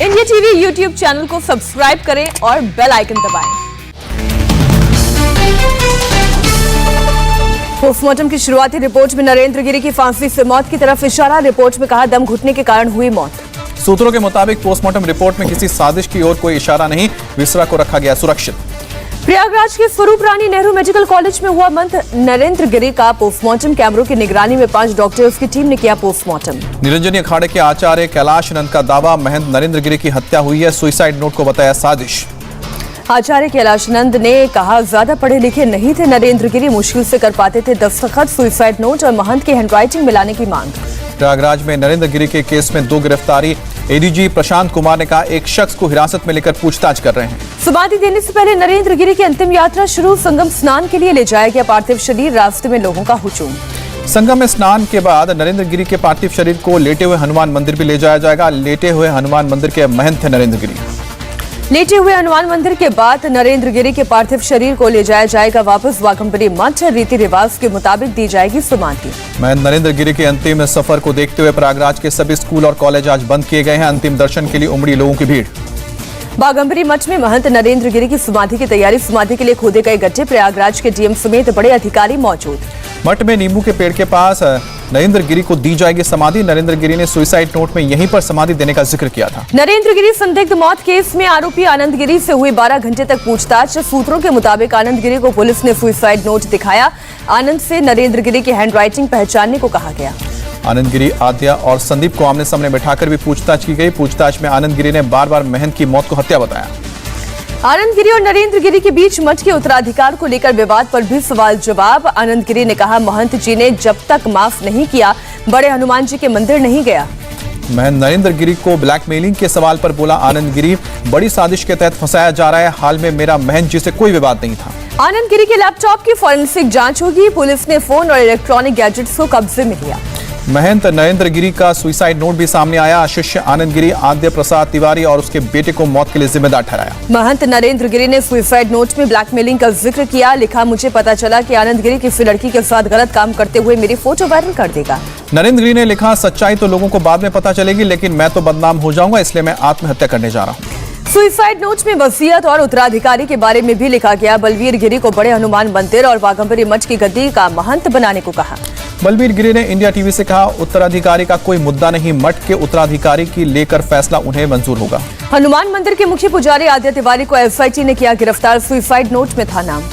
India TV YouTube channel को subscribe करें और बेल आइकन दबाएं। पोस्टमार्टम की शुरुआती रिपोर्ट में नरेंद्र गिरी की फांसी से मौत की तरफ इशारा। रिपोर्ट में कहा दम घुटने के कारण हुई मौत। सूत्रों के मुताबिक पोस्टमार्टम रिपोर्ट में किसी साजिश की ओर कोई इशारा नहीं, विसरा को रखा गया सुरक्षित। प्रयागराज के स्वरूप रानी नेहरू मेडिकल कॉलेज में हुआ मंथ नरेंद्र गिरी का पोस्टमार्टम। कैमरों की निगरानी में 5 डॉक्टर्स की टीम ने किया पोस्टमार्टम। निरंजनी अखाड़े के आचार्य कैलाश नंद का दावा, महंत नरेंद्र गिरी की हत्या हुई है, सुसाइड नोट को बताया साजिश। आचार्य कैलाश नंद ने कहा ज्यादा पढ़े लिखे नहीं थे नरेंद्र गिरी, मुश्किल से कर पाते थे दस्तखत, सुसाइड नोट और महंत की हैंडराइटिंग मिलाने की मांग। प्रयागराज में नरेंद्र गिरी के केस में 2 गिरफ्तारी। एडीजी प्रशांत कुमार ने कहा एक शख्स को हिरासत में लेकर पूछताछ कर रहे हैं। समाधि देने से पहले नरेंद्र गिरी की अंतिम यात्रा शुरू। संगम स्नान के लिए ले जाया गया पार्थिव शरीर, रास्ते में लोगों का हुजूम। संगम में स्नान के बाद नरेंद्र गिरी के पार्थिव शरीर को लेटे हुए हनुमान मंदिर भी ले जाया जाएगा। लेटे हुए हनुमान मंदिर के महंत थे नरेंद्र गिरी। लेटे हुए हनुमान मंदिर के बाद नरेंद्र गिरी के पार्थिव शरीर को ले जाया जाएगा वापस वाघंबरी मठ। रीति रिवाज के मुताबिक दी जाएगी समाधि। महंत नरेंद्र गिरी के अंतिम सफर को देखते हुए प्रयागराज के सभी स्कूल और कॉलेज आज बंद किए गए हैं। अंतिम दर्शन के लिए उमड़ी लोगों की भीड़। बाघंबरी मठ में महंत नरेंद्र गिरी की समाधि की तैयारी। समाधि के लिए खोदे गए गड्ढे। प्रयागराज के डीएम समेत बड़े अधिकारी मौजूद। मठ में नींबू के पेड़ के पास नरेंद्र गिरी को दी जाएगी समाधि। नरेंद्र गिरी ने सुसाइड नोट में यहीं पर समाधि देने का जिक्र किया था। नरेंद्र गिरी संदिग्ध मौत केस में आरोपी आनंद गिरी से हुई 12 घंटे तक पूछताछ। सूत्रों के मुताबिक आनंद गिरी को पुलिस ने सुसाइड नोट दिखाया। आनंद से नरेंद्र गिरी की हैंडराइटिंग पहचानने को कहा गया। आनंद गिरी, आद्या और संदीप को आमने सामने बैठाकर भी पूछताछ की गई। पूछताछ में आनंद गिरी ने बार-बार महंत की मौत को हत्या बताया। आनंद गिरी और नरेंद्र गिरी के बीच मठ के उत्तराधिकार को लेकर विवाद पर भी सवाल जवाब। आनंद गिरी ने कहा महंत जी ने जब तक माफ नहीं किया बड़े हनुमान जी के मंदिर नहीं गया। महंत नरेंद्र गिरी को ब्लैकमेलिंग के सवाल पर बोला आनंद गिरी, बड़ी साजिश के तहत फंसाया जा रहा है। हाल में मेरा महंत जी से कोई विवाद नहीं था। आनंद गिरी के लैपटॉप की फॉरेंसिक जांच होगी। पुलिस ने फोन और इलेक्ट्रॉनिक गैजेट्स को कब्जे में लिया। महंत नरेंद्र गिरी का सुसाइड नोट भी सामने आया। शिष्य आनंद गिरी आद्य प्रसाद तिवारी और उसके बेटे को मौत के लिए जिम्मेदार ठहराया। महंत नरेंद्र गिरी ने सुसाइड नोट में ब्लैकमेलिंग का जिक्र किया। लिखा, मुझे पता चला कि आनंद गिरी किसी लड़की के साथ गलत काम करते हुए मेरी फोटो वायरल कर देगा। नरेंद्र गिरी ने लिखा, सच्चाई तो लोगों को बाद में पता चलेगी, लेकिन मैं तो बदनाम हो जाऊंगा, इसलिए मैं आत्महत्या करने जा रहा हूँ। सुसाइड नोट में वसीयत और उत्तराधिकारी के बारे में भी लिखा गया। बलवीर गिरी को बड़े हनुमान मंदिर और वाघंबरी मठ की गद्दी का महंत बनाने को कहा। बलवीर गिरी ने इंडिया टीवी से कहा, उत्तराधिकारी का कोई मुद्दा नहीं, मठ के उत्तराधिकारी की लेकर फैसला उन्हें मंजूर होगा। हनुमान मंदिर के मुख्य पुजारी आद्य तिवारी को एसआईटी ने किया गिरफ्तार। सुसाइड नोट में था नाम।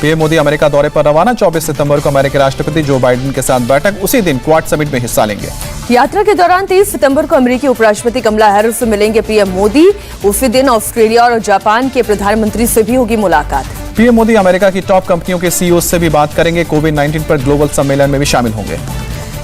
पीएम मोदी अमेरिका दौरे पर रवाना। 24 सितंबर को अमेरिकी राष्ट्रपति जो बाइडेन के साथ बैठक। उसी दिन क्वाड समिट में हिस्सा लेंगे। यात्रा के दौरान 23 सितंबर को अमेरिकी उपराष्ट्रपति कमला हैरिस से मिलेंगे पीएम मोदी। उसी दिन ऑस्ट्रेलिया और जापान के प्रधानमंत्री से भी होगी मुलाकात। पीएम मोदी अमेरिका की टॉप कंपनियों के सीईओ से भी बात करेंगे। कोविड-19 पर ग्लोबल सम्मेलन में भी शामिल होंगे।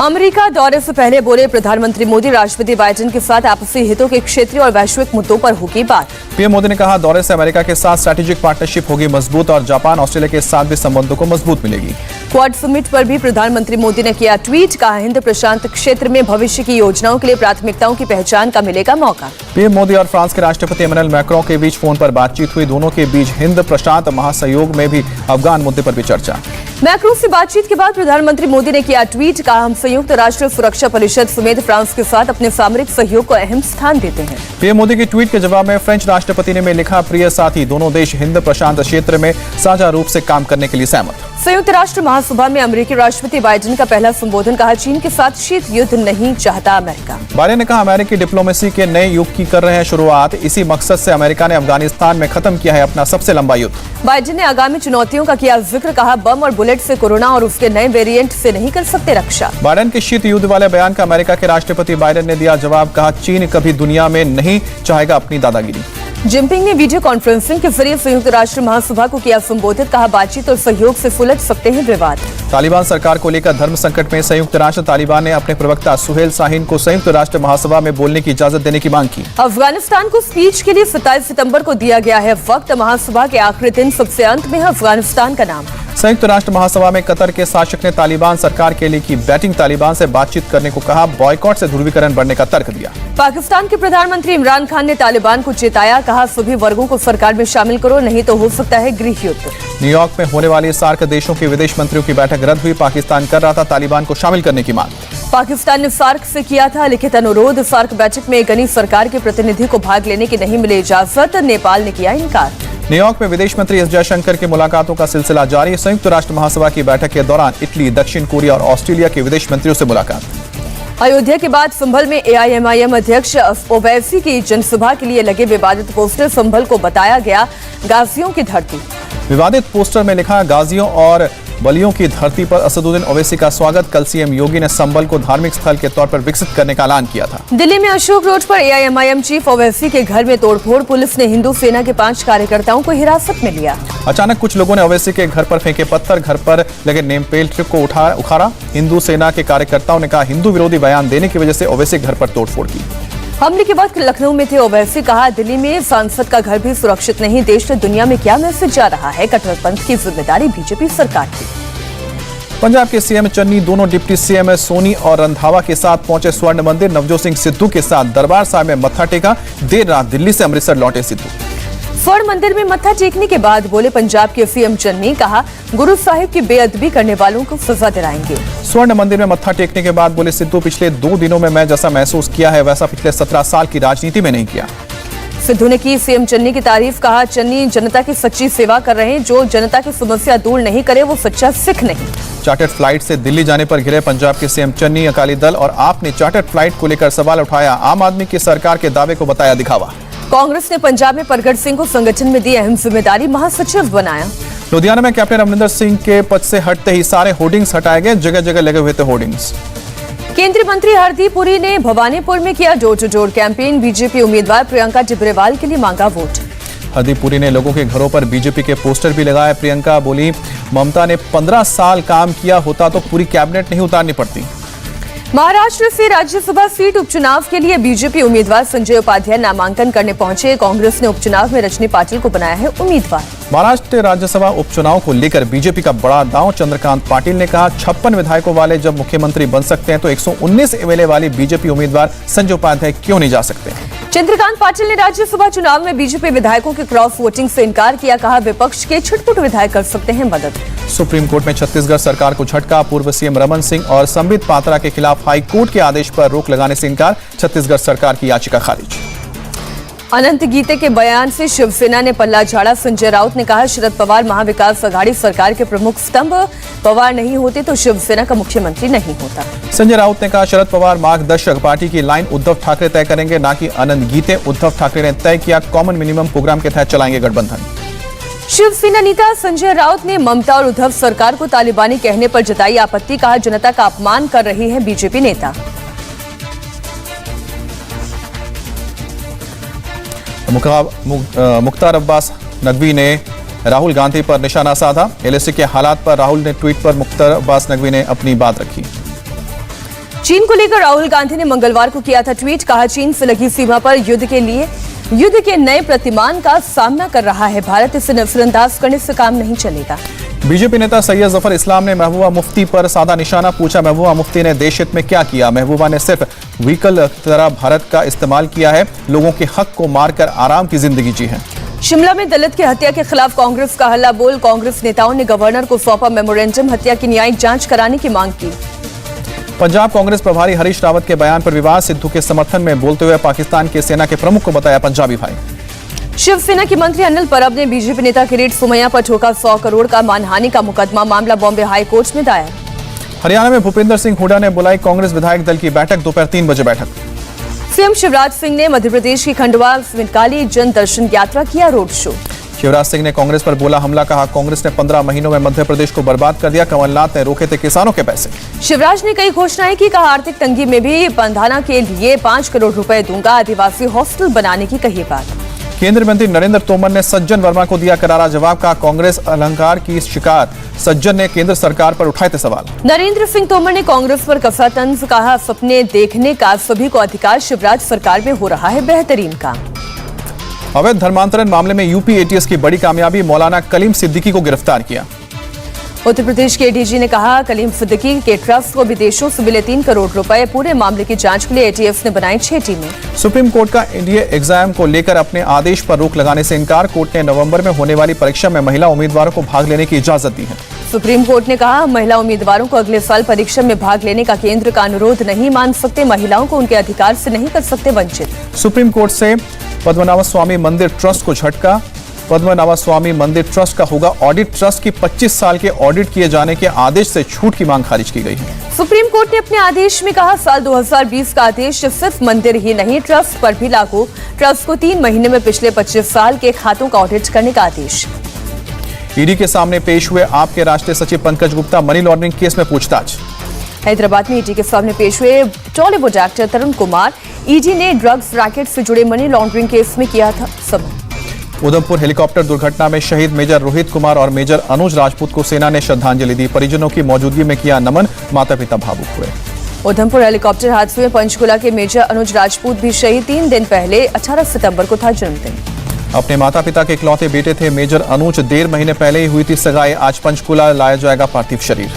अमेरिका दौरे से पहले बोले प्रधानमंत्री मोदी, राष्ट्रपति बाइडेन के साथ आपसी हितों के क्षेत्रीय और वैश्विक मुद्दों पर होगी बात। पीएम मोदी ने कहा, दौरे से अमेरिका के साथ स्ट्रैटेजिक पार्टनरशिप होगी मजबूत और जापान ऑस्ट्रेलिया के साथ भी संबंधों को मजबूत मिलेगी। क्वाड समिट पर भी प्रधानमंत्री मोदी ने किया ट्वीट। कहा, हिंद प्रशांत क्षेत्र में भविष्य की योजनाओं के लिए प्राथमिकताओं की पहचान का मिलेगा मौका। पीएम मोदी और फ्रांस के राष्ट्रपति इमैनुअल मैक्रों के बीच फोन पर बातचीत हुई। दोनों के बीच हिंद प्रशांत महासहयोग में भी अफगान मुद्दे पर भी चर्चा। मैक्रों से बातचीत के बाद प्रधानमंत्री मोदी ने किया ट्वीट। कहा, हम संयुक्त राष्ट्र सुरक्षा परिषद समेत फ्रांस के साथ अपने सामरिक सहयोग को अहम स्थान देते हैं। पीएम मोदी के ट्वीट के जवाब में फ्रेंच राष्ट्रपति ने लिखा, प्रिय साथी, दोनों देश हिंद प्रशांत क्षेत्र में साझा रूप से काम करने के लिए सहमत। संयुक्त राष्ट्र महासभा में अमेरिकी राष्ट्रपति बाइडेन का पहला संबोधन। कहा, चीन के साथ शीत युद्ध नहीं चाहता अमेरिका। बाइडेन ने कहा, अमेरिकी डिप्लोमेसी के नए युग की कर रहे हैं शुरुआत। इसी मकसद से अमेरिका ने अफगानिस्तान में खत्म किया है अपना सबसे लंबा युद्ध। बाइडेन ने आगामी चुनौतियों का किया जिक्र। कहा, बम और बुलेट से कोरोना और उसके नए वेरिएंट से नहीं कर सकते रक्षा। बाइडेन के शीत युद्ध वाले बयान का अमेरिका के राष्ट्रपति बाइडेन ने दिया जवाब। कहा, चीन कभी दुनिया में नहीं चाहेगा अपनी दादागिरी। जिनपिंग ने वीडियो कॉन्फ्रेंसिंग के जरिए संयुक्त राष्ट्र महासभा को किया संबोधित। कहा, बातचीत और सहयोग से सुलझ सकते हैं विवाद। तालिबान सरकार को लेकर धर्म संकट में संयुक्त राष्ट्र। तालिबान ने अपने प्रवक्ता सुहेल शाहीन को संयुक्त राष्ट्र महासभा में बोलने की इजाजत देने की मांग की। अफगानिस्तान को स्पीच के लिए 27 सितंबर को दिया गया है वक्त। महासभा के आखिरी दिन सबसे अंत में है अफगानिस्तान का नाम। संयुक्त राष्ट्र महासभा में कतर के शासक ने तालिबान सरकार के लिए की बैटिंग। तालिबान से बातचीत करने को कहा। बॉयकॉट से ध्रुवीकरण बढ़ने का तर्क दिया। पाकिस्तान के प्रधानमंत्री इमरान खान ने तालिबान को चेताया। कहा, सभी वर्गों को सरकार में शामिल करो, नहीं तो हो सकता है गृह युद्ध। न्यूयॉर्क में होने वाली सार्क देशों के विदेश मंत्रियों की बैठक रद्द हुई। पाकिस्तान कर रहा था तालिबान को शामिल करने की मांग। पाकिस्तान ने फार्क से किया था लिखित अनुरोध। फार्क बैठक में गनी सरकार के प्रतिनिधि को भाग लेने की नहीं मिली इजाजत। नेपाल ने किया इनकार। न्यूयॉर्क में विदेश मंत्री एस जयशंकर की मुलाकातों का सिलसिला जारी। संयुक्त राष्ट्र महासभा की बैठक के दौरान इटली, दक्षिण कोरिया और ऑस्ट्रेलिया के विदेश मंत्रियों से मुलाकात। अयोध्या के बाद संभल में एआईएमआईएम अध्यक्ष ओवैसी की जनसभा के लिए लगे विवादित पोस्टर। संभल को बताया गया गाजियों की धरती। विवादित पोस्टर में लिखा गाजियों और बलियों की धरती पर असदुद्दीन ओवैसी का स्वागत। कल सीएम योगी ने संभल को धार्मिक स्थल के तौर पर विकसित करने का ऐलान किया था। दिल्ली में अशोक रोड पर एआईएमआईएम चीफ ओवैसी के घर में तोड़फोड़। पुलिस ने हिंदू सेना के 5 कार्यकर्ताओं को हिरासत में लिया। अचानक कुछ लोगों ने ओवैसी के घर पर फेंके पत्थर। घर पर लगे नेम प्लेट को उखाड़ा। हिंदू सेना के कार्यकर्ताओं ने कहा हिंदू विरोधी बयान देने की वजह से ओवैसी घर पर तोड़फोड़ की। हमले के वक्त लखनऊ में थे ओवैसी। कहा दिल्ली में सांसद का घर भी सुरक्षित नहीं। देश ने दुनिया में क्या मैसेज जा रहा है। कट्टरपंथ की जिम्मेदारी बीजेपी सरकार की। पंजाब के सीएम चन्नी दोनों डिप्टी सीएम सोनी और रंधावा के साथ पहुंचे स्वर्ण मंदिर। नवजोत सिंह सिद्धू के साथ दरबार साहिब में मत्था टेका। देर रात दिल्ली से अमृतसर लौटे सिद्धू। स्वर्ण मंदिर में मत्था टेकने के बाद बोले पंजाब के सीएम चन्नी। कहा गुरु साहिब की बेअदबी करने वालों को सजा दिलाएंगे। स्वर्ण मंदिर में मत्था टेकने के बाद बोले सिद्धू पिछले 2 दिनों में मैं जैसा महसूस किया है वैसा पिछले 17 साल की राजनीति में नहीं किया। सिद्धू ने की सीएम चन्नी की तारीफ। कहा चन्नी जनता की सच्ची सेवा कर रहे हैं। जो जनता की समस्या दूर नहीं करे वो सच्चा सिख नहीं। चार्टर्ड फ्लाइट से दिल्ली जाने पर घिरे पंजाब के सीएम चन्नी। अकाली दल और आप ने चार्टर्ड फ्लाइट को लेकर सवाल उठाया। आम आदमी की सरकार के दावे को बताया दिखावा। कांग्रेस ने पंजाब में परगट सिंह को संगठन में दी अहम जिम्मेदारी। महासचिव बनाया। लुधियाना में कैप्टन अमरिंदर सिंह के पद से हटते ही सारे होर्डिंग्स हटाए गए। जगह जगह लगे हुए थे होर्डिंग्स। केंद्रीय मंत्री हरदीप पुरी ने भवानीपुर में किया door to door campaign. BJP उम्मीदवार प्रियंका टिब्रेवाल के लिए मांगा वोट। हरदीप पुरी ने लोगों के घरों पर बीजेपी के पोस्टर भी लगाए। प्रियंका बोली ममता ने 15 साल काम किया होता तो पूरी कैबिनेट नहीं उतारनी पड़ती। महाराष्ट्र से राज्यसभा सीट उपचुनाव के लिए बीजेपी उम्मीदवार संजय उपाध्याय नामांकन करने पहुंचे। कांग्रेस ने उपचुनाव में रजनी पाटिल को बनाया है उम्मीदवार। महाराष्ट्र राज्यसभा उपचुनाव को लेकर बीजेपी का बड़ा दांव। चंद्रकांत पाटिल ने कहा 56 विधायकों वाले जब मुख्यमंत्री बन सकते हैं तो 119 एमएलए वाली बीजेपी उम्मीदवार संजय उपाध्याय क्यों नहीं जा सकते। चंद्रकांत पाटिल ने राज्यसभा चुनाव में बीजेपी विधायकों के क्रॉस वोटिंग से इनकार किया। कहा विपक्ष के छुटपुट विधायक कर सकते हैं मदद। सुप्रीम कोर्ट में छत्तीसगढ़ सरकार को झटका। पूर्व सीएम रमन सिंह और संबित पात्रा के खिलाफ हाई कोर्ट के आदेश पर रोक लगाने से इनकार। छत्तीसगढ़ सरकार की याचिका खारिज। अनंत गीते के बयान से शिवसेना ने पल्ला झाड़ा। संजय राउत ने कहा शरद पवार महाविकास अघाड़ी सरकार के प्रमुख स्तंभ। पवार नहीं होते तो शिवसेना का मुख्यमंत्री नहीं होता। संजय राउत ने कहा शरद पवार मार्गदर्शक। पार्टी की लाइन उद्धव ठाकरे तय करेंगे ना कि अनंत गीते। उद्धव ठाकरे ने तय किया कॉमन मिनिमम प्रोग्राम के तहत चलाएंगे गठबंधन। शिवसेना नेता संजय राउत ने ममता और उद्धव सरकार को तालिबानी कहने पर जताई आपत्ति। कहा जनता का अपमान कर रहे हैं बीजेपी नेता। मुख्तार अब्बास नकवी ने राहुल गांधी पर निशाना साधा। एलएसी के हालात पर राहुल ने ट्वीट पर मुख्तार अब्बास नकवी ने अपनी बात रखी। चीन को लेकर राहुल गांधी ने मंगलवार को किया था ट्वीट। कहा चीन से लगी सीमा पर युद्ध के नए प्रतिमान का सामना कर रहा है भारत। इसे नजरअंदाज करने से काम नहीं चलेगा। बीजेपी नेता सैयद जफर इस्लाम ने महबूबा मुफ्ती पर साधा निशाना। पूछा महबूबा मुफ्ती ने देश हित में क्या किया। महबूबा ने सिर्फ व्हीकल तरह भारत का इस्तेमाल किया है। लोगों के हक को मारकर आराम की जिंदगी जी है। शिमला में दलित की हत्या के खिलाफ कांग्रेस का हल्ला बोल। कांग्रेस नेताओं ने गवर्नर को सौंपा मेमोरेंडम। हत्या की न्यायिक जांच कराने की मांग की। पंजाब कांग्रेस प्रभारी हरीश रावत के बयान पर विवाद। सिद्धू के समर्थन में बोलते हुए पाकिस्तान के सेना के प्रमुख को बताया पंजाबी भाई। शिवसेना के मंत्री अनिल परब ने बीजेपी नेता किरीट सोमैया पर ठोका 100 करोड़ का मानहानि का मुकदमा। मामला बॉम्बे हाई कोर्ट में दायर। हरियाणा में भूपेंद्र सिंह हुड्डा ने बुलाई कांग्रेस विधायक दल की बैठक। दोपहर 3 बजे बैठक। सीएम शिवराज सिंह ने मध्य प्रदेश की खंडवा में निकाली जन दर्शन यात्रा। किया रोड शो। शिवराज सिंह ने कांग्रेस पर बोला हमला। कहा कांग्रेस ने 15 महीनों में मध्य प्रदेश को बर्बाद कर दिया। कमलनाथ ने रोके थे किसानों के पैसे। शिवराज ने कई घोषणाएं की। कहा आर्थिक तंगी में भी पंधाना के लिए 5 करोड़ रुपए दूंगा। आदिवासी हॉस्टल बनाने की कही बात। केंद्रीय मंत्री नरेंद्र तोमर ने सज्जन वर्मा को दिया करारा जवाब। कहा कांग्रेस अलंकार की शिकार। सज्जन ने केंद्र सरकार पर उठाए थे सवाल। नरेंद्र सिंह तोमर ने कांग्रेस पर कसा तंज। कहा सपने देखने का सभी को अधिकार। शिवराज सरकार में हो रहा है बेहतरीन काम। अवैध धर्मांतरण मामले में यूपी एटीएस की बड़ी कामयाबी। मौलाना कलीम सिद्दीकी को गिरफ्तार किया। उत्तर प्रदेश के एडीजी ने कहा कलीम सिद्दीकी के ट्रस्ट को विदेशों से मिले 3 करोड़ रुपए। पूरे मामले की जांच के लिए एटीएस ने बनाई 6 टीमें। सुप्रीम कोर्ट का एनडीए एग्जाम को लेकर अपने आदेश पर रोक लगाने से इनकार। कोर्ट ने नवंबर में होने वाली परीक्षा में महिला उम्मीदवारों को भाग लेने की इजाजत दी है। सुप्रीम कोर्ट ने कहा, महिला उम्मीदवारों को अगले साल परीक्षा में भाग लेने का केंद्र का अनुरोध नहीं मान सकते, महिलाओं को उनके अधिकार से नहीं कर सकते वंचित। सुप्रीम कोर्ट से पद्मनाभ स्वामी मंदिर ट्रस्ट को झटका। पद्मनाभ स्वामी मंदिर ट्रस्ट का होगा ऑडिट। ट्रस्ट की 25 साल के ऑडिट किए जाने के आदेश से छूट की मांग खारिज की गई है। सुप्रीम कोर्ट ने अपने आदेश में कहा, साल 2020 का आदेश सिर्फ मंदिर ही नहीं, ट्रस्ट पर भी लागू। ट्रस्ट को 3 महीने में पिछले 25 साल के खातों का ऑडिट करने का आदेश। ईडी के सामने पेश हुए आपके राष्ट्रीय सचिव Pankaj Gupta. Money laundering case में पूछताछ। हैदराबाद में ईडी के सामने पेश हुए टॉलीवुड एक्टर तरुण कुमार। ईडी ने ड्रग्स रैकेट से जुड़े मनी लॉन्ड्रिंग केस में किया था समन। उधमपुर हेलीकॉप्टर दुर्घटना में शहीद मेजर रोहित कुमार और मेजर अनुज राजपूत को सेना ने श्रद्धांजलि दी। परिजनों की मौजूदगी में किया नमन। माता पिता भावुक हुए। उधमपुर हेलीकॉप्टर हादसे में पंचकुला के मेजर अनुज राजपूत भी शहीद। 3 दिन पहले 18 सितंबर को था जन्मदिन। अपने माता पिता के इकलौते बेटे थे मेजर अनुज। 1.5 महीने पहले ही हुई थी सगाई। आज पंचकुला लाया जाएगा पार्थिव शरीर।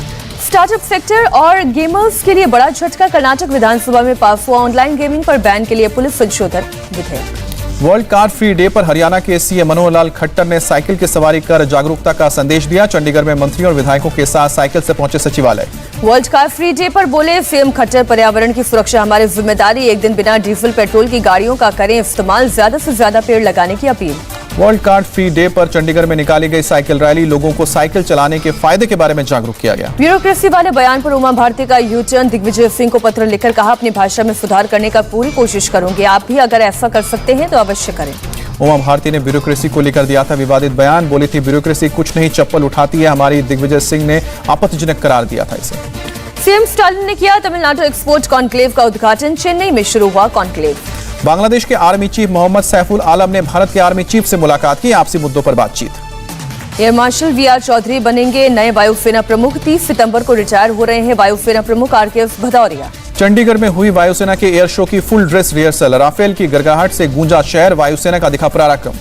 स्टार्टअप सेक्टर और गेमर्स के लिए बड़ा झटका। कर्नाटक विधानसभा में पास हुआ ऑनलाइन गेमिंग पर बैन के लिए पुलिस संशोधन विधेयक। वर्ल्ड कार फ्री डे पर हरियाणा के सीएम मनोहर लाल खट्टर ने साइकिल की सवारी कर जागरूकता का संदेश दिया। चंडीगढ़ में मंत्रियों और विधायकों के साथ साइकिल से पहुंचे सचिवालय। वर्ल्ड कार फ्री डे पर बोले सीएम खट्टर, पर्यावरण की सुरक्षा हमारी जिम्मेदारी। एक दिन बिना डीजल पेट्रोल की गाड़ियों का करें इस्तेमाल। ज्यादा से ज्यादा पेड़ लगाने की appeal. World car free day पर चंडीगढ़ में निकाली गई साइकिल रैली। लोगों को साइकिल चलाने के फायदे के बारे में जागरूक किया गया। ब्यूरोक्रेसी वाले बयान पर उमा भारती का यू टर्न। दिग्विजय सिंह को पत्र लिखकर कहा, अपनी भाषा में सुधार करने का पूरी कोशिश करूंगी। आप भी अगर ऐसा कर सकते हैं तो अवश्य करें। उमा भारती ने ब्यूरोक्रेसी को लेकर दिया था विवादित बयान। बोली थी, ब्यूरोक्रेसी कुछ नहीं चप्पल उठाती है हमारी। दिग्विजय सिंह ने आपत्तिजनक करार दिया था इसे। सीएम स्टालिन ने किया तमिलनाडु एक्सपोर्ट कॉन्क्लेव का उद्घाटन। चेन्नई में शुरू हुआ कॉन्क्लेव। बांग्लादेश के आर्मी चीफ मोहम्मद सैफुल आलम ने भारत के आर्मी चीफ से मुलाकात की। आपसी मुद्दों पर बातचीत। एयर मार्शल वीआर चौधरी बनेंगे नए वायुसेना प्रमुख। 30 सितंबर को रिटायर हो रहे हैं वायुसेना प्रमुख आरकेएस भदौरिया। चंडीगढ़ में हुई वायुसेना के एयर शो की फुल ड्रेस रिहर्सल। राफेल की गड़गड़ाहट से गूंजा शहर। वायुसेना का दिखा पराक्रम।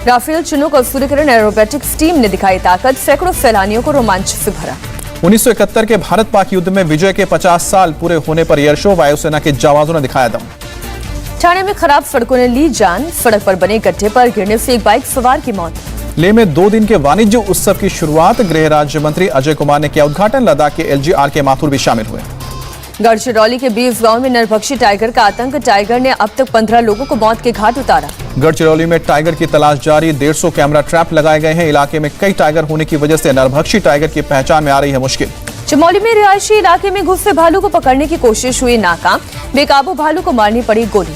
राफेल चिनूक और सूर्यकिरण एरोबेटिक्स टीम ने दिखाई ताकत। सैकड़ों सैलानियों को रोमांच से भरा। 1971 के भारत पाक युद्ध में विजय के 50 साल पूरे होने पर एयर शो। वायुसेना के जाबाजों ने दिखाया दम। ठाणे में खराब सड़कों ने ली जान। सड़क पर बने गड्ढे पर गिरने से एक बाइक सवार की मौत। लेह में 2 दिन के वाणिज्य उत्सव की शुरुआत। गृह राज्य मंत्री अजय कुमार ने किया उद्घाटन। लद्दाख के एलजी आर.के. माथुर भी शामिल हुए। गढ़चिरौली के 20 गांव में नरभक्षी टाइगर का आतंक। टाइगर ने अब तक 15 लोगों को मौत के घाट उतारा। गढ़चिरौली में टाइगर की तलाश जारी। 150 कैमरा ट्रैप लगाए गए हैं। इलाके में कई टाइगर होने की वजह से नरभक्षी टाइगर की पहचान में आ रही है मुश्किल। चमोली में रिहायशी इलाके में घुसे भालू को पकड़ने की कोशिश हुई नाकाम। बेकाबू भालू को मारनी पड़ी गोली।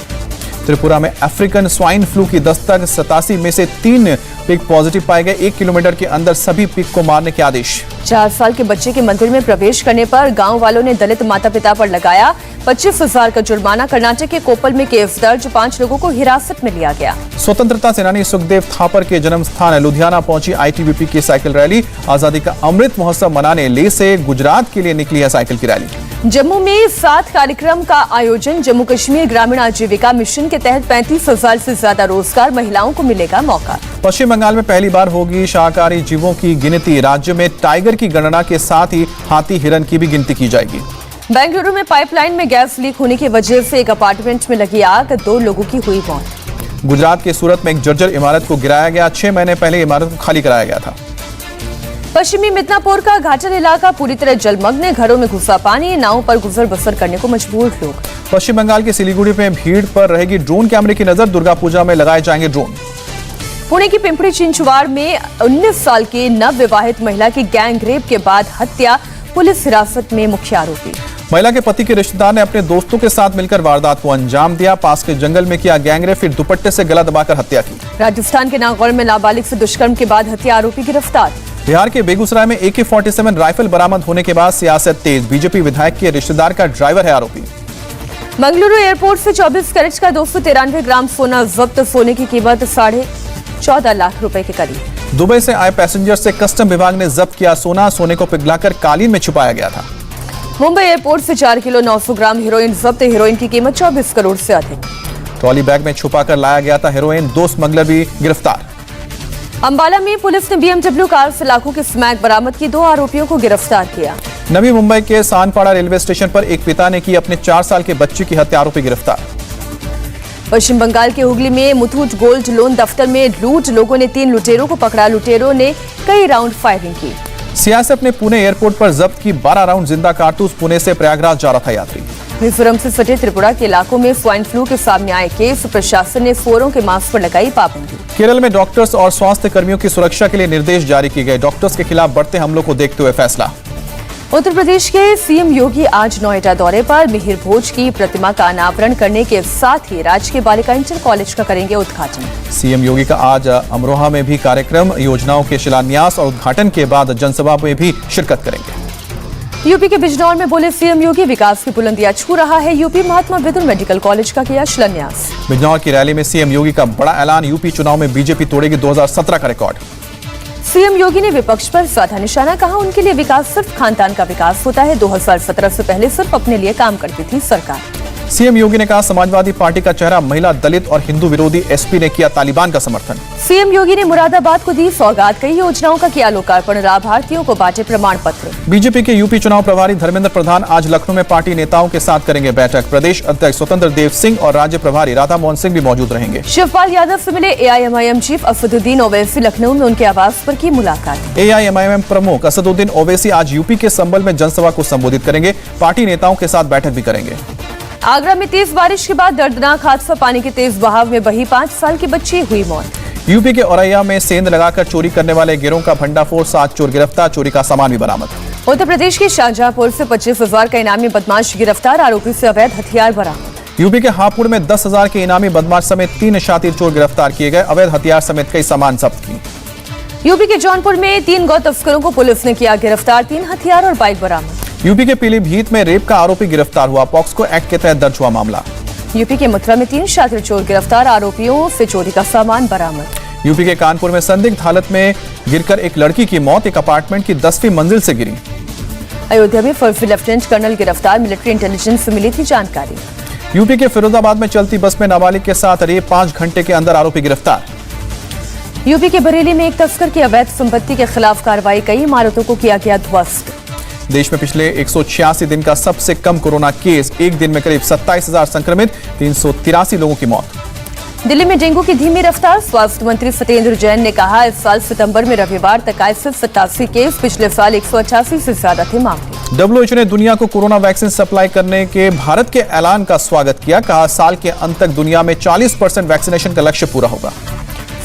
त्रिपुरा में अफ्रीकन स्वाइन फ्लू की दस्तक। 87 में से 3 पिग पॉजिटिव पाए गए। 1 किलोमीटर के अंदर सभी पिग को मारने के आदेश। 4 साल के बच्चे के मंदिर में प्रवेश करने पर गांव वालों ने दलित माता पिता पर लगाया 25,000 का जुर्माना। कर्नाटक के कोपल में केस दर्ज। 5 लोगों को हिरासत में लिया गया। स्वतंत्रता सेनानी सुखदेव थापर के जन्म स्थान लुधियाना पहुंची आईटीबीपी की साइकिल रैली। आजादी का अमृत महोत्सव मनाने लेह से गुजरात के लिए निकली है साइकिल की रैली। जम्मू में 7 कार्यक्रम का आयोजन। जम्मू कश्मीर ग्रामीण आजीविका मिशन के तहत 35,000 से ज्यादा रोजगार। महिलाओं को मिलेगा मौका। पश्चिम बंगाल में पहली बार होगी शाकाहारी जीवों की गिनती। राज्य में टाइगर की गणना के साथ ही हाथी हिरन की भी गिनती की जाएगी। बेंगलुरु में पाइपलाइन में गैस लीक होने की वजह से एक अपार्टमेंट में लगी आग। 2 लोगों की हुई मौत। गुजरात के सूरत में एक जर्जर इमारत को गिराया गया। 6 महीने पहले इमारत को खाली कराया गया था। पश्चिमी मिदनापुर का घाटल इलाका पूरी तरह जलमग्न। घरों में घुसा पानी। नावों पर गुजर बसर करने को मजबूर लोग। पश्चिम बंगाल के सिलीगुड़ी में भीड़ पर रहेगी ड्रोन कैमरे की नजर। दुर्गा पूजा में लगाए जाएंगे ड्रोन। पुणे की पिंपरी चिंचवाड़ में 19 साल की नवविवाहित महिला की गैंग रेप के बाद हत्या। पुलिस हिरासत में मुख्य आरोपी। महिला के पति के रिश्तेदार ने अपने दोस्तों के साथ मिलकर वारदात को अंजाम दिया। पास के जंगल में किया गैंग रेप, फिर दुपट्टे से गला दबाकर हत्या की। राजस्थान के नागौर में नाबालिग से दुष्कर्म के बाद हत्या। आरोपी गिरफ्तार। बिहार के बेगूसराय में AK-47 राइफल बरामद होने के बाद सियासत तेज। बीजेपी विधायक के रिश्तेदार का ड्राइवर है आरोपी। मंगलुरु एयरपोर्ट से 24 कैरेट का 293 ग्राम सोना जब्त। सोने की कीमत 14.5 लाख रुपए के करीब। दुबई से आए पैसेंजर से कस्टम विभाग ने जब्त किया सोना। सोने को पिघलाकर कालीन में छुपाया गया था। मुंबई एयरपोर्ट से 4 किलो 900 ग्राम हेरोइन जब्त। हेरोइन की कीमत 24 करोड़ से अधिक। ट्रॉली बैग में छुपाकर लाया गया था हेरोइन। 2 स्मगलर भी गिरफ्तार। अंबाला में पुलिस ने BMW कार से लाखों की स्मैक बरामद की। 2 आरोपियों को गिरफ्तार किया। नवी मुंबई के सानपाड़ा रेलवे स्टेशन पर एक पिता ने की अपने 4 साल के बच्चे की हत्या। आरोपी गिरफ्तार। पश्चिम बंगाल के हुगली में मुथूट गोल्ड लोन दफ्तर में लूट। लोगों ने 3 लुटेरों को पकड़ा। लुटेरों ने कई राउंड फायरिंग की। सीआईएसएफ ने पुणे एयरपोर्ट पर जब्त की 12 राउंड जिंदा कारतूस। पुणे से प्रयागराज जा रहा था यात्री। मिजोरम से सटे त्रिपुरा के इलाकों में स्वाइन फ्लू के सामने आए केस। प्रशासन ने फोरों के मास्क पर लगाई पाबंदी। केरल में डॉक्टर्स और स्वास्थ्य कर्मियों की सुरक्षा के लिए निर्देश जारी किए गए। डॉक्टर्स के खिलाफ बढ़ते हमलों को देखते हुए फैसला। उत्तर प्रदेश के सीएम योगी आज नोएडा दौरे पर। मिहिर भोज की प्रतिमा का अनावरण करने के साथ ही राजकीय बालिका इंटर कॉलेज का करेंगे उद्घाटन। सीएम योगी का आज अमरोहा में भी कार्यक्रम। योजनाओं के शिलान्यास और उद्घाटन के बाद जनसभा में भी शिरकत करेंगे। यूपी के बिजनौर में बोले सीएम योगी, विकास की बुलंदियां छू रहा है यूपी। महात्मा विदुर मेडिकल कॉलेज का किया शिलान्यास। बिजनौर की रैली में सीएम योगी का बड़ा ऐलान। यूपी चुनाव में बीजेपी तोड़ेगी 2017 का रिकॉर्ड। सीएम योगी ने विपक्ष पर साधा निशाना। कहा, उनके लिए विकास सिर्फ खानदान का विकास होता है। 2017 से पहले सिर्फ अपने लिए काम करती थी सरकार। सीएम योगी ने कहा, समाजवादी पार्टी का चेहरा महिला, दलित और हिंदू विरोधी एसपी ने किया तालिबान का समर्थन। सीएम योगी ने मुरादाबाद को दी सौगात। कई योजनाओं का किया लोकार्पण। लाभार्थियों को बांटे प्रमाण पत्र। बीजेपी के यूपी चुनाव प्रभारी धर्मेंद्र प्रधान आज लखनऊ में पार्टी नेताओं के साथ करेंगे बैठक। प्रदेश अध्यक्ष स्वतंत्र देव सिंह और राज्य प्रभारी राधा मोहन सिंह भी मौजूद रहेंगे। शिवपाल यादव से मिले एआईएमआईएम चीफ असदुद्दीन ओवैसी। लखनऊ में उनके आवास पर की मुलाकात। एआईएमआईएम प्रमुख असदुद्दीन ओवैसी आज यूपी के संभल में जनसभा को संबोधित करेंगे। पार्टी नेताओं के साथ बैठक भी करेंगे। आगरा में तेज बारिश के बाद दर्दनाक हादसा। पानी के तेज बहाव में बही 5 साल की बच्ची, हुई मौत। यूपी के औरैया में सेंध लगाकर चोरी करने वाले गिरोह का भंडाफोड़। 7 चोर गिरफ्तार। चोरी का सामान भी बरामद। उत्तर प्रदेश के शाहजहांपुर से 25,000 का इनामी बदमाश गिरफ्तार। आरोपी से अवैध हथियार बरामद। यूपी के हापुड़ में 10,000 के इनामी बदमाश समेत 3 शातिर चोर गिरफ्तार किए गए। अवैध हथियार समेत कई सामान जब्त की। यूपी के जौनपुर में 3 गौ तस्करों को पुलिस ने किया गिरफ्तार। 3 हथियार और बाइक बरामद। यूपी के पीलीभीत में रेप का आरोपी गिरफ्तार हुआ। पॉक्सो एक्ट के तहत दर्ज हुआ मामला। यूपी के मथुरा में 3 शातिर चोर गिरफ्तार। आरोपियों से चोरी का सामान बरामद। यूपी के कानपुर में संदिग्ध हालत में गिरकर एक लड़की की मौत। एक अपार्टमेंट की 10वीं मंजिल से गिरी। अयोध्या में फर्जी लेफ्टिनेंट कर्नल गिरफ्तार। मिलिट्री इंटेलिजेंस से मिली थी जानकारी। यूपी के फिरोजाबाद में चलती बस में नाबालिग के साथ रेप। 5 घंटे के अंदर आरोपी गिरफ्तार। यूपी के बरेली में एक तस्कर की अवैध संपत्ति के खिलाफ कार्रवाई। कई इमारतों को किया गया ध्वस्त। देश में पिछले 186 दिन का सबसे कम कोरोना केस। एक दिन में करीब 27,000 संक्रमित। 383 लोगों की मौत। दिल्ली में डेंगू की धीमी रफ्तार। स्वास्थ्य मंत्री सत्येंद्र जैन ने कहा, इस साल सितंबर में रविवार तक आए सिर्फ 87 केस। पिछले साल 188 से ज्यादा थे मामले। WHO ने दुनिया को कोरोना वैक्सीन सप्लाई करने के भारत के ऐलान का स्वागत किया। कहा, साल के अंत तक दुनिया में 40% वैक्सीनेशन का लक्ष्य पूरा होगा।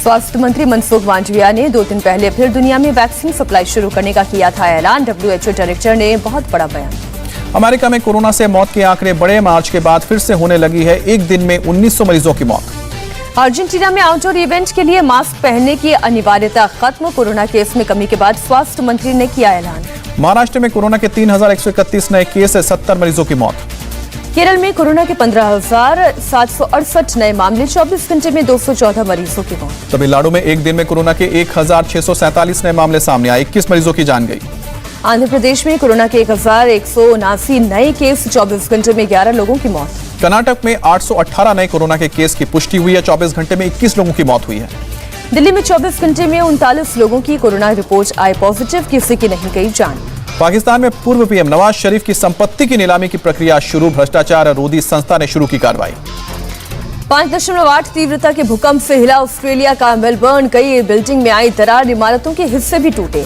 स्वास्थ्य मंत्री मनसुख मांडविया ने 2 दिन पहले फिर दुनिया में वैक्सीन सप्लाई शुरू करने का किया था ऐलान। WHO डायरेक्टर ने बहुत बड़ा बयान। अमेरिका में कोरोना से मौत के आंकड़े बढ़े। मार्च के बाद फिर से होने लगी है एक दिन में 1900 मरीजों की मौत। अर्जेंटीना में आउटडोर इवेंट के लिए मास्क पहनने की अनिवार्यता खत्म। कोरोना केस में कमी के बाद स्वास्थ्य मंत्री ने किया ऐलान। महाराष्ट्र में कोरोना के 3131 नए केस है। 70 मरीजों की मौत। केरल में कोरोना के 15,768 नए मामले। 24 घंटे में 214 मरीजों की मौत। तमिलनाडु में एक दिन में कोरोना के 1647 नए मामले सामने आए। 21 मरीजों की जान गई। आंध्र प्रदेश में कोरोना के 1179 नए केस। 24 घंटे में 11 लोगों की मौत। कर्नाटक में 818 नए कोरोना के केस की पुष्टि हुई है। 24 घंटे में 21 लोगों की मौत हुई है। दिल्ली में 24 घंटे में 39 लोगों की कोरोना रिपोर्ट आई पॉजिटिव। किसी की नहीं गई जान। पाकिस्तान में पूर्व पीएम नवाज शरीफ की संपत्ति की नीलामी की प्रक्रिया शुरू। भ्रष्टाचार रोधी संस्था ने शुरू की कार्रवाई। 5.8 तीव्रता के भूकंप से हिला ऑस्ट्रेलिया का मेलबर्न। कई बिल्डिंग में आई दरार। इमारतों के हिस्से भी टूटे।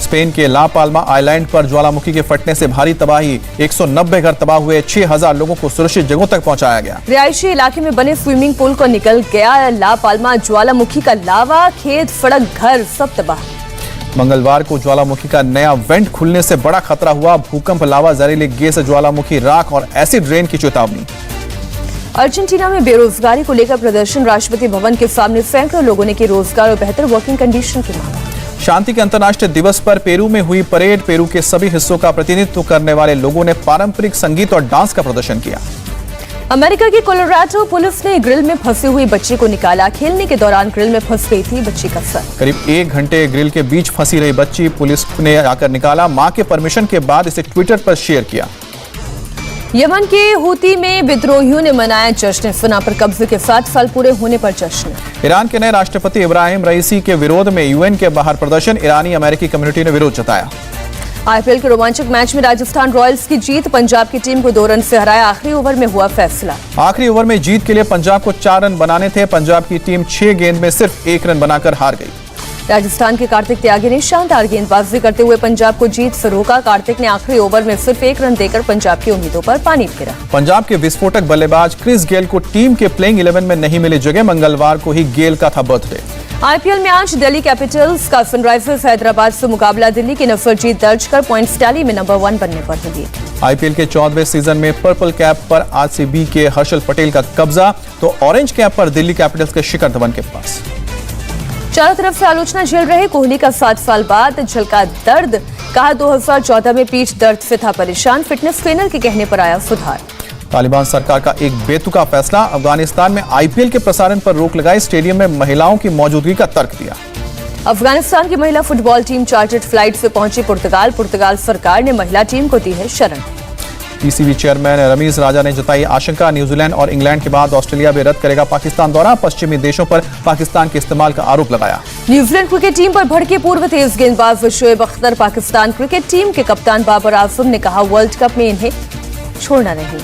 स्पेन के ला पाल्मा आइलैंड पर ज्वालामुखी के फटने से भारी तबाही। 190 घर तबाह हुए। 6000 लोगों को सुरक्षित जगहों तक पहुंचाया गया। रिहायशी इलाके में बने स्विमिंग पूल को निकल गया ला पाल्मा। ज्वालामुखी का लावा, खेत, सड़क, घर सब तबाह। मंगलवार को ज्वालामुखी का नया वेंट खुलने से बड़ा खतरा हुआ। भूकंप, लावा, जहरीले गैस, ज्वालामुखी राख और एसिड रेन की चेतावनी। अर्जेंटीना में बेरोजगारी को लेकर प्रदर्शन। राष्ट्रपति भवन के सामने सैकड़ों लोगों ने की रोजगार और बेहतर वर्किंग कंडीशन की मांग। शांति के अंतर्राष्ट्रीय दिवस पर पेरू में हुई परेड। पेरू के सभी हिस्सों का प्रतिनिधित्व करने वाले लोगों ने पारंपरिक संगीत और डांस का प्रदर्शन किया। अमेरिका की कोलोराडो पुलिस ने ग्रिल में फंसी हुई बच्ची को निकाला। खेलने के दौरान ग्रिल में फंस गई थी बच्ची का सर। करीब 1 घंटे ग्रिल के बीच फंसी रही बच्ची पुलिस ने आकर निकाला। मां के परमिशन के बाद इसे ट्विटर पर शेयर किया। यमन के हूती में विद्रोहियों ने मनाया जश्न। सना पर कब्जे के 7 साल पूरे होने पर जश्न। ईरान के नए राष्ट्रपति इब्राहिम रईसी के विरोध में यूएन के बाहर प्रदर्शन। ईरानी अमेरिकी कम्युनिटी ने विरोध जताया। आईपीएल के रोमांचक मैच में राजस्थान रॉयल्स की जीत। पंजाब की टीम को 2 रन से हराया। आखिरी ओवर में हुआ फैसला। आखिरी ओवर में जीत के लिए पंजाब को 4 रन बनाने थे। पंजाब की टीम 6 गेंद में सिर्फ 1 रन बनाकर हार गई। राजस्थान के कार्तिक त्यागी ने शानदार गेंदबाजी करते हुए पंजाब को जीत से रोका। कार्तिक ने आखिरी ओवर में सिर्फ 1 रन देकर पंजाब की उम्मीदों पर पानी फेरा। पंजाब के विस्फोटक बल्लेबाज क्रिस गेल को टीम के प्लेइंग 11 में नहीं मिली जगह। मंगलवार को ही गेल का था बर्थडे। आईपीएल में आज दिल्ली कैपिटल्स का सनराइजर्स हैदराबाद से मुकाबला। दिल्ली की नफर जीत दर्ज कर पॉइंट्स टैली में नंबर 1 बनने पर होगी। आईपीएल के 14वें सीजन में पर्पल कैप पर आरसीबी के हर्षल पटेल का कब्जा, तो ऑरेंज कैप पर दिल्ली कैपिटल्स के शिखर धवन के पास। चारों तरफ से आलोचना झेल रहे कोहली का 7 साल बाद झलका दर्द। कहा 2014 में पीठ दर्द से था परेशान। फिटनेस ट्रेनर के कहने पर आया सुधार। तालिबान सरकार का एक बेतुका फैसला। अफगानिस्तान में आईपीएल के प्रसारण पर रोक लगाई। स्टेडियम में महिलाओं की मौजूदगी का तर्क दिया। अफगानिस्तान की महिला फुटबॉल टीम चार्टर्ड फ्लाइट से पहुंची पुर्तगाल सरकार ने महिला टीम को दी है शरण। पीसीबी चेयरमैन रमीज राजा ने जताई आशंका, न्यूजीलैंड और इंग्लैंड के बाद ऑस्ट्रेलिया भी रद्द करेगा पाकिस्तान दौरा। पश्चिमी देशों पर पाकिस्तान के इस्तेमाल का आरोप लगाया। न्यूजीलैंड क्रिकेट टीम पर भड़के पूर्व तेज गेंदबाज शोएब अख्तर। पाकिस्तान क्रिकेट टीम के कप्तान बाबर आजम ने कहा वर्ल्ड कप में इन्हें छोड़ना नहीं।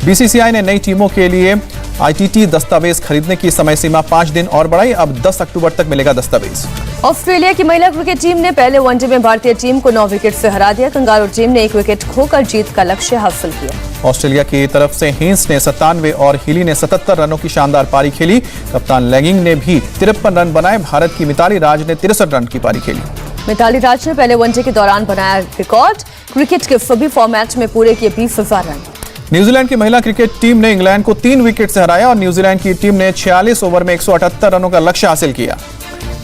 बीसीसीआई ने नई टीमों के लिए आईटीटी दस्तावेज खरीदने की समय सीमा 5 दिन और बढ़ाई। अब 10 अक्टूबर तक मिलेगा दस्तावेज। ऑस्ट्रेलिया की महिला क्रिकेट टीम ने पहले वनडे में भारतीय टीम को 9 विकेट से हरा दिया। कंगारू टीम ने 1 विकेट खोकर जीत का लक्ष्य हासिल किया। ऑस्ट्रेलिया की तरफ से हेंस ने 97 और हिली ने 77 रनों की शानदार पारी खेली। कप्तान लैंगिंग ने भी 53 रन बनाए। भारत की मिताली राज ने 63 रन की पारी खेली। मिताली राज ने पहले वनडे के दौरान बनाया रिकॉर्ड। क्रिकेट के सभी फॉर्मेट में पूरे किए 20,000 रन। न्यूजीलैंड की महिला क्रिकेट टीम ने इंग्लैंड को 3 विकेट से हराया और न्यूजीलैंड की टीम ने 46 ओवर में 178 रनों का लक्ष्य हासिल किया।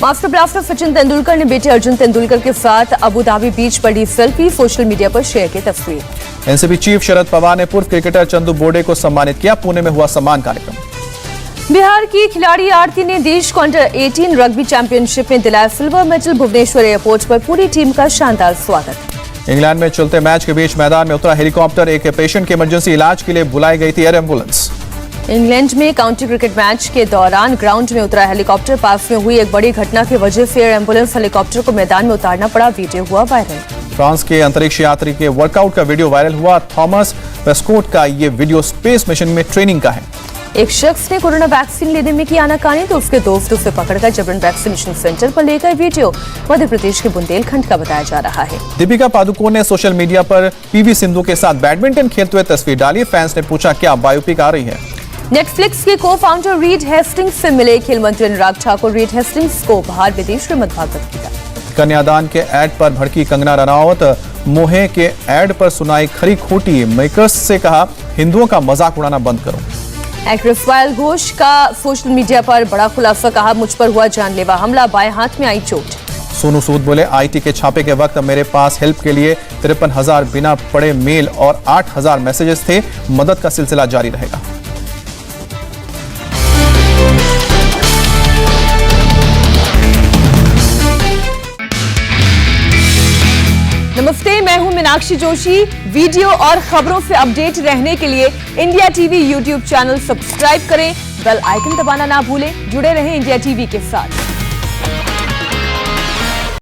मास्टर ब्लास्टर सचिन तेंदुलकर ने बेटे अर्जुन तेंदुलकर के साथ अबू धाबी बीच पर ली सेल्फी। सोशल मीडिया पर शेयर की तस्वीर। एनसीबी चीफ शरद पवार ने पूर्व क्रिकेटर चंदू बोर्डे को सम्मानित किया। पुणे में हुआ सम्मान कार्यक्रम। बिहार की खिलाड़ी आरती ने देश को अंडर 18 रग्बी चैंपियनशिप में दिलाया सिल्वर मेडल। भुवनेश्वर एयरपोर्ट पर पूरी टीम का शानदार स्वागत। इंग्लैंड में चलते मैच के बीच मैदान में उतरा हेलीकॉप्टर। एक पेशेंट के इमरजेंसी इलाज के लिए बुलाई गई थी एयर एम्बुलेंस। इंग्लैंड में काउंटी क्रिकेट मैच के दौरान ग्राउंड में उतरा हेलीकॉप्टर। पास में हुई एक बड़ी घटना की वजह से एयर एम्बुलेंस हेलीकॉप्टर को मैदान में उतारना पड़ा। वीडियो हुआ वायरल। फ्रांस के अंतरिक्ष यात्री के वर्कआउट का वीडियो वायरल हुआ। थॉमस पेस्कोट का ये वीडियो स्पेस मिशन में ट्रेनिंग का है। एक शख्स ने कोरोना वैक्सीन लेने में की आनाकानी तो उसके दोस्त उसे पकड़कर जबरन वैक्सीनेशन सेंटर पर लेकर। वीडियो मध्य प्रदेश के बुंदेलखंड का बताया जा रहा है। दीपिका पादुकोण ने सोशल मीडिया पर पीवी सिंधु के साथ बैडमिंटन खेलते हुए तस्वीर डाली। फैंस ने पूछा क्या बायोपिक आ रही है। नेटफ्लिक्स के को फाउंडर रीड हेस्टिंग्स से मिले खेल मंत्री अनुराग ठाकुर। रीड हेस्टिंग्स को बाहर विदेश में मतभागत किया। कन्यादान के ऐड पर भड़की कंगना रनावत। मोहे के ऐड पर सुनाई खरी खोटी। मेकर्स से कहा हिंदुओं का मजाक उड़ाना बंद करो। एक्ट्रेस पायल घोष का सोशल मीडिया पर बड़ा खुलासा। कहा मुझ पर हुआ जानलेवा हमला, बाएं हाथ में आई चोट। सोनू सूद बोले आईटी के छापे के वक्त मेरे पास हेल्प के लिए 53,000 बिना पढ़े मेल और 8,000 मैसेजेस थे। मदद का सिलसिला जारी रहेगा। नमस्ते, मैं हूं मीनाक्षी जोशी। वीडियो और खबरों से अपडेट रहने के लिए India TV YouTube channel subscribe करें। बेल आइकन दबाना ना भूलें। जुड़े रहें इंडिया टीवी के साथ।